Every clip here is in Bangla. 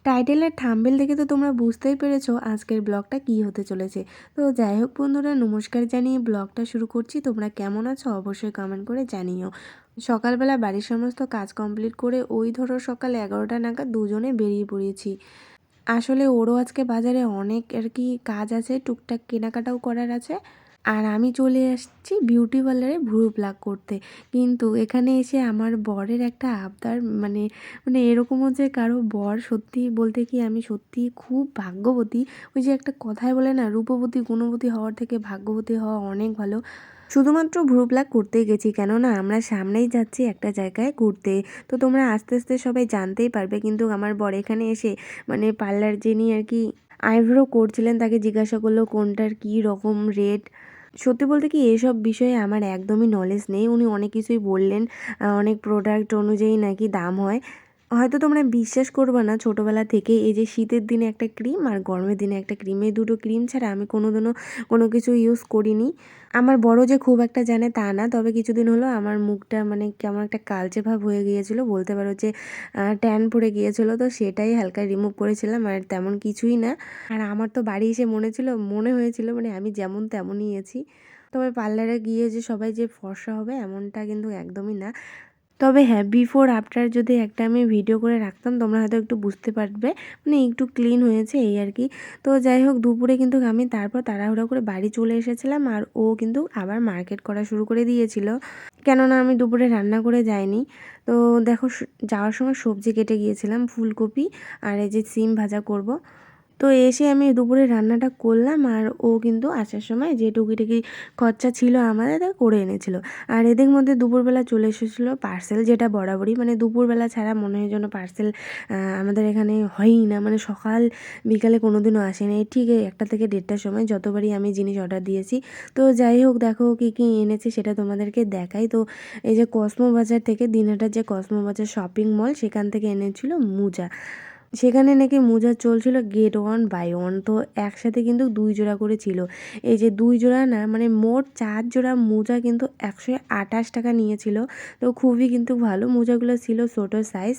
টাইটেলের থাম্বনেল দেখে তো তোমরা বুঝতেই পেরেছো আজকের ব্লগটা কী হতে চলেছে। তো যাই হোক বন্ধুরা, নমস্কার জানিয়ে ব্লগটা শুরু করছি। তোমরা কেমন আছো অবশ্যই কমেন্ট করে জানিও। সকালবেলা বাড়ির সমস্ত কাজ কমপ্লিট করে ওই ধরো সকাল 11টা নাগাদ দুজনে বেরিয়ে পড়েছি। আসলে ওরও আজকে বাজারে অনেক আর কি কাজ আছে, টুকটাক কেনাকাটাও করার আছে। আর আমি চলে আসছি বিউটি পার্লারে ভ্রু প্লাক করতে। কিন্তু এখানে এসে আমার বরের একটা আবদার, মানে মানে এরকমও যে কারো বর, সত্যি বলতে কি আমি সত্যি খুব ভাগ্যবতী। ওই যে একটা কথায় বলে না, রূপবতী গুণবতী হওয়ার থেকে ভাগ্যবতী হওয়া অনেক ভালো। শুধুমাত্র ভ্রু প্লাক করতেই গেছি, কেননা আমরা সামনেই যাচ্ছি একটা জায়গায় ঘুরতে। তো তোমরা আস্তে আস্তে সবাই জানতেই পারবে। কিন্তু আমার বর এখানে এসে মানে পার্লার যিনি আর কি আইব্রো করছিলেন তাকে জিজ্ঞাসা করলো কোনটার কী রকম রেট। সত্যি বলতে কি এসব বিষয়ে আমার একদমই নলেজ নেই। উনি অনেক কিছুই বললেন, অনেক প্রোডাক্ট অনুযায়ী নাকি দাম হয়। হয়তো তোমরা বিশ্বাস করবে না, ছোটোবেলা থেকে এই যে শীতের দিনে একটা ক্রিম আর গরমের দিনে একটা ক্রিম, এই দুটো ক্রিম ছাড়া আমি কোনোদিনও কোনো কিছু ইউজ করিনি। আমার বড় যে খুব একটা জানে তা না, তবে কিছুদিন হলো আমার মুখটা মানে কেমন একটা কালচে ভাব হয়ে গিয়েছিলো, বলতে পারো যে ট্যান পড়ে গিয়েছিলো। তো সেটাই হালকা রিমুভ করেছিলাম, আর তেমন কিছুই না। আর আমার তো বাড়ি এসে মনে হয়েছিল মানে আমি যেমন তেমনই আছি। তবে পার্লারে গিয়ে যে সবাই যে ফর্সা হবে এমনটা কিন্তু একদমই না। তবে হ্যাঁ, বিফোর আফটার যদি একটা আমি ভিডিও করে রাখতাম তোমরা হয়তো একটু বুঝতে পারবে, মানে একটু ক্লিন হয়েছে এই আর কি। তো যাই হোক, দুপুরে কিন্তু আমি তারপর তাড়াহুড়ো করে বাড়ি চলে এসেছিলাম, আর ও কিন্তু আবার মার্কেট করা শুরু করে দিয়েছিল, কেননা আমি দুপুরে রান্না করে যাইনি। তো দেখো, যাওয়ার সময় সবজি কেটে গিয়েছিলাম, ফুলকপি আর এই যে সিম ভাজা করব। তো এসে আমি দুপুরে রান্নাটা করলাম, আর ও কিন্তু আসার সময় যে টুকিটাকি খরচা ছিল আমাদের তা করে এনেছিল। আর এদের মধ্যে দুপুরবেলা চলে এসেছিলো পার্সেল, যেটা বরাবরই মানে দুপুরবেলা ছাড়া মনে হয় যেন পার্সেল আমাদের এখানে হয়ই না, মানে সকাল বিকালে কোনো দিনও আসেনি। ঠিক 1টা থেকে 1:30টার সময় যতবারই আমি জিনিস অর্ডার দিয়েছি। তো যাই হোক, দেখো কী কী এনেছে সেটা তোমাদেরকে দেখাই। তো এই যে কসমো বাজার থেকে, দিনহাটার যে কসমো বাজার শপিং মল, সেখান থেকে এনেছিল মোজা। সেখানে নাকি মোজা চলছিল গেট 1 বাই 1, তো একসাথে কিন্তু 2 জোড়া করে ছিল। এই যে 2 জোড়া না, মানে মোট 4 জোড়া মোজা কিন্তু 128 টাকা নিয়েছিল। তো খুবই কিন্তু ভালো, মোজাগুলো ছিল ছোটো সাইজ।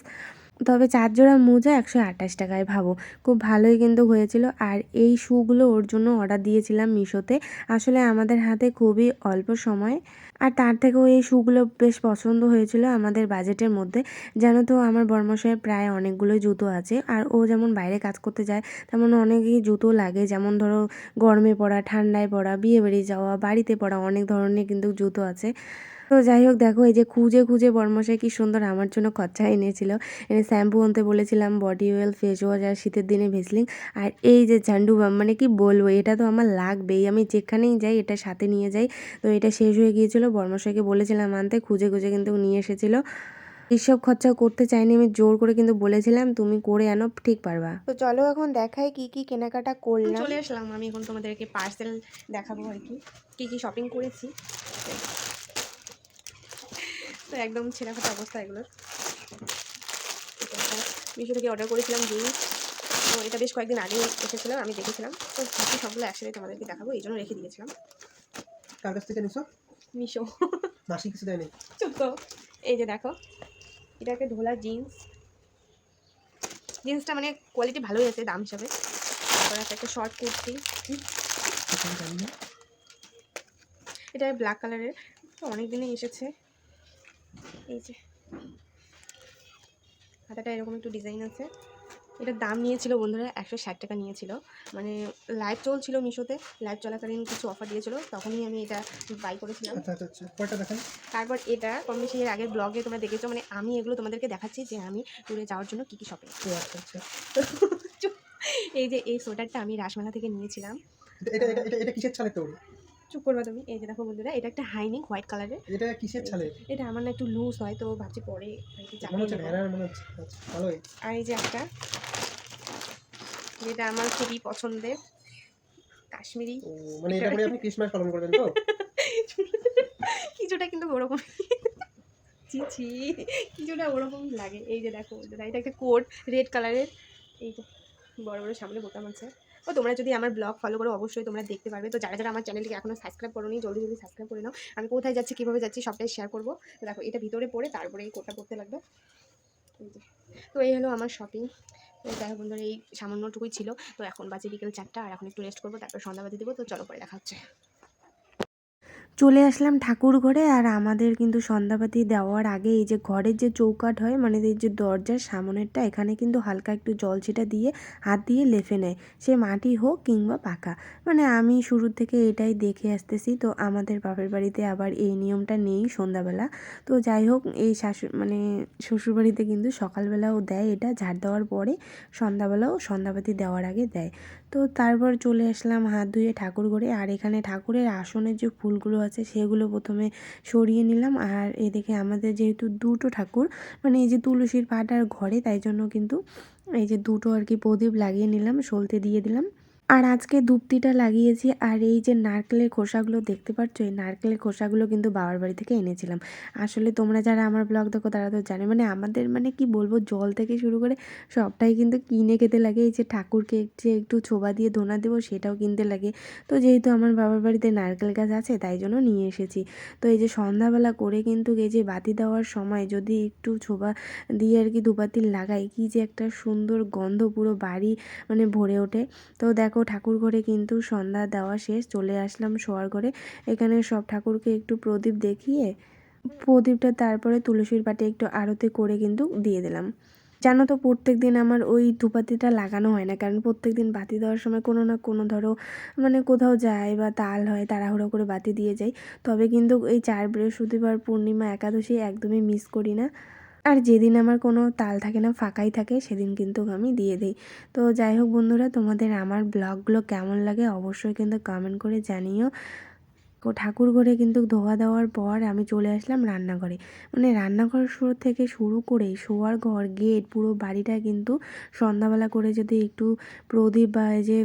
তবে 4 জোড়া মোজা 128 টাকায়, ভাবো খুব ভালোই কিন্তু হয়েছিল। আর এই শ্যুগুলো ওর জন্য অর্ডার দিয়েছিলাম মিশোতে। আসলে আমাদের হাতে খুবই অল্প সময়, আর তার থেকেও এই শ্যুগুলো বেশ পছন্দ হয়েছিল আমাদের বাজেটের মধ্যে। জানো তো, আমার বরমশাইয়ের প্রায় অনেকগুলোই জুতো আছে, আর ও যেমন বাইরে কাজ করতে যায় তেমন অনেকই জুতো লাগে, যেমন ধরো গরমে পরা, ঠান্ডায় পরা, বিয়ে বাড়ি যাওয়া, বাড়িতে পরা, অনেক ধরনের কিন্তু জুতো আছে। তো যাই হোক, দেখো এই যে খুঁজে খুঁজে বরমশাই কি সুন্দর আমার জন্য খচ্চা এনেছিল। এনে শ্যাম্পু আনতে বলেছিলাম, বডি অয়েল, ফেস ওয়াশ, আর শীতের দিনে ভেসলিন। আর এই যে ঝান্ডু বাম, মানে কি বলবো, এটা তো আমার লাগবেই, আমি যেখানেই যাই এটা সাথে নিয়ে যাই। তো এটা শেষ হয়ে গিয়েছিল, বরমশাইকে বলেছিলাম আনতে, খুঁজে খুঁজে কিন্তু নিয়ে এসেছিল। এইসব খরচা করতে চাইনি, আমি জোর করে কিন্তু বলেছিলাম তুমি করে আনো, ঠিক পারবা। তো চলো এখন দেখাই কি কি কেনাকাটা করলাম। চলে আসলাম আমি, এখন তোমাদেরকে পার্সেল দেখাবো আর কি কি কি শপিং করেছি। তো একদম ছেঁড়াফাটা অবস্থা এগুলোর। মিশো থেকে অর্ডার করেছিলাম জিন্স। তো এটা বেশ কয়েকদিন আগেই এসেছিলো, আমি দেখেছিলাম। তো বাকি সবগুলো একসাথে তোমাদেরকে দেখাবো, এই জন্য রেখে দিয়েছিলাম। কার কাছ থেকে নিছো? মিশো। মাসি কিছু দেয়নি? চুপ তো। এই যে দেখো, এটা একটা ঢোলা জিন্স। জিন্সটা মানে কোয়ালিটি ভালোই আছে দাম হিসাবে। তারপরে একটা শর্ট কুর্তি, এটা ব্ল্যাক কালারের, তো অনেক দিনই এসেছে। এই যে হাতাটা এরকম একটু ডিজাইন আছে। এটার দাম নিয়েছিল বন্ধুরা 160 টাকা নিয়েছিল। মানে লাইভ চলছিল মিশোতে, লাইভ চলাকালীন কিছু অফার দিয়েছিল, তখনই আমি এটা বাই করেছিলাম। তারপর এটা কম বেশি এর আগের ব্লগে তোমরা দেখেছো, মানে আমি এগুলো তোমাদেরকে দেখাচ্ছি যে আমি ট্যুরে যাওয়ার জন্য কী কী শপিং। এই যে এই সোয়েটারটা আমি রাসমেলা থেকে নিয়েছিলাম। এটা কিসের ছালে তোর? চুপ করবা তুমি। এই যে দেখো বন্ধুরা, এটা একটা হাইনেক হোয়াইট কালারের। এটা কিসের ছালে? এটা আমার না একটু লুজ হয়, তো ভাবছি পরে মনে হচ্ছে ভেড়ার মনে হচ্ছে। ভালোই। আর এই যে একটা, যেটা আমার খুবই পছন্দের, কাশ্মীরি। মানে এটা পরে আপনি ক্রিসমাস পালন করবেন তো? কিছুটা কিন্তু ওরকম, ছি ছি, কিছুটা ওরকম লাগে। এই যে দেখো, এটা একটা কোট রেড কালারের। এই যে বড় বড় সামনে বোতাম আছে। ও তোমরা যদি আমার ব্লগ ফলো করো অবশ্যই তোমরা দেখতে পারবে। তো যারা যারা আমার চ্যানেলটিকে এখনও সাবস্ক্রাইব করোনি, জলদি জলদি সাবস্ক্রাইব করে নাও। আমি কোথায় যাচ্ছি, কীভাবে যাচ্ছি সবটাই শেয়ার করবো। দেখো এটা ভিতরে পরে তারপরে এই কোটটা পরতে লাগবে। তো এই হলো আমার শপিং। তো যাই হোক বন্ধুরা, এই সামান্যটুকুই ছিল। তো এখন বাজে বিকেল 4টা, আর এখন একটু রেস্ট করবো, তারপর সন্ধ্যাবাতি দেবো। তো চলো পরে দেখা হচ্ছে। চলে আসলাম ঠাকুর ঘরে। আর আমাদের কিন্তু সন্ধ্যাবাতি দেওয়ার আগে এই যে ঘরের যে চৌকাঠ হয়, মানে এই যে দরজার সামনেরটা, এখানে কিন্তু হালকা একটু জল ছিটা দিয়ে হাত দিয়ে লেপে নেয়, সে মাটি হোক কিংবা পাকা। মানে আমি শুরুর থেকে এটাই দেখে আসতেছি। তো আমাদের বাপের বাড়িতে আবার এই নিয়মটা নেই সন্ধ্যাবেলা। তো যাই হোক, এই মানে শ্বশুরবাড়িতে কিন্তু সকালবেলাও দেয় এটা, ঝাড় দেওয়ার পরে সন্ধ্যাবেলাও সন্ধ্যাবাতি দেওয়ার আগে দেয়। তো তারপর চলে আসলাম হাত ধুয়ে ঠাকুর ঘরে। আর এখানে ঠাকুরের আসনের যে ফুলগুলো আছে সেগুলো প্রথমে সরিয়ে নিলাম। আর এদিকে আমাদের যেহেতু দুটো ঠাকুর, মানে এই যে তুলসীর পাট আর ঘরে, তাই জন্য কিন্তু এই যে দুটো আর কি প্রদীপ লাগিয়ে নিলাম, সলতে দিয়ে দিলাম। আর আজকে ধূপটিটা লাগিয়েছি। আর এই যে নারকেলের খোসাগুলো দেখতে পাচ্ছ, এই নারকেলের খোসাগুলো কিন্তু বাবার বাড়ি থেকে এনেছিলাম। আসলে তোমরা যারা আমার ব্লগ দেখো তারা তো জানে, মানে আমাদের মানে কি বলবো, জল থেকে শুরু করে সবটাই কিন্তু কিনে খেতে লাগে। এই যে ঠাকুরকে যে একটু ছোবা দিয়ে ধোনা দেবো সেটাও কিনতে লাগে। তো যেহেতু আমার বাবার বাড়িতে নারকেল গাছ আছে তাই জন্য নিয়ে এসেছি। তো এই যে সন্ধ্যাবেলা করে কিন্তু এই যে বাতি দেওয়ার সময় যদি একটু ছোবা দিয়ে আর কি ধূপবাতি লাগাই, কি যে একটা সুন্দর গন্ধ পুরো বাড়ি মানে ভরে ওঠে। তো দেখো ঠাকুর ঘরে কিন্তু সন্ধ্যা দেওয়া শেষ, চলে আসলাম শোয়ার ঘরে। এখানে সব ঠাকুরকে একটু প্রদীপ দেখিয়ে প্রদীপটা তারপরে তুলসীর পাটে একটু আরতি করে কিন্তু দিয়ে দিলাম। জানো তো, প্রত্যেক দিন আমার ওই ধূপবাতিটা লাগানো হয় না, কারণ প্রত্যেক দিন বাতি দেওয়ার সময় কোনো না কোনো ধরো মানে কোথাও যায় বা তাল হয়, তাড়াহুড়ো করে বাতি দিয়ে যাই। তবে কিন্তু এই 4 বৃহস্পতিবার, পূর্ণিমা, একাদশী একদমই মিস করি না। আর যেদিন আমার কোনো তাল থাকে না, ফাঁকাই থাকে, সেদিন কিন্তু আমি দিয়ে দিই। তো যাই হোক বন্ধুরা, তোমাদের আমার ব্লগগুলো কেমন লাগে অবশ্যই কিন্তু কমেন্ট করে জানিও। ঠাকুর ঘরে কিন্তু ধোয়া দেওয়ার পর আমি চলে আসলাম রান্নাঘরে। মানে রান্নাঘর থেকে শুরু করে শোয়ার ঘর, গেট, পুরো বাড়িটা কিন্তু সন্ধ্যাবেলা করে যদি একটু প্রদীপ বা এই যে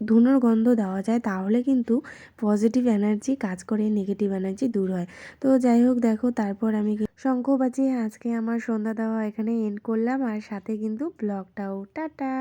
ধুনোর গন্ধ দেওয়া যায় তাহলে কিন্তু পজিটিভ এনার্জি কাজ করে, নেগেটিভ এনার্জি দূর হয়। তো যাই হোক দেখো, তারপর আমি শঙ্খ বাজিয়ে আজকে আমার সন্ধ্যা দেওয়া এখানে এন্ড করলাম, আর সাথে কিন্তু ব্লগটাও টাটা।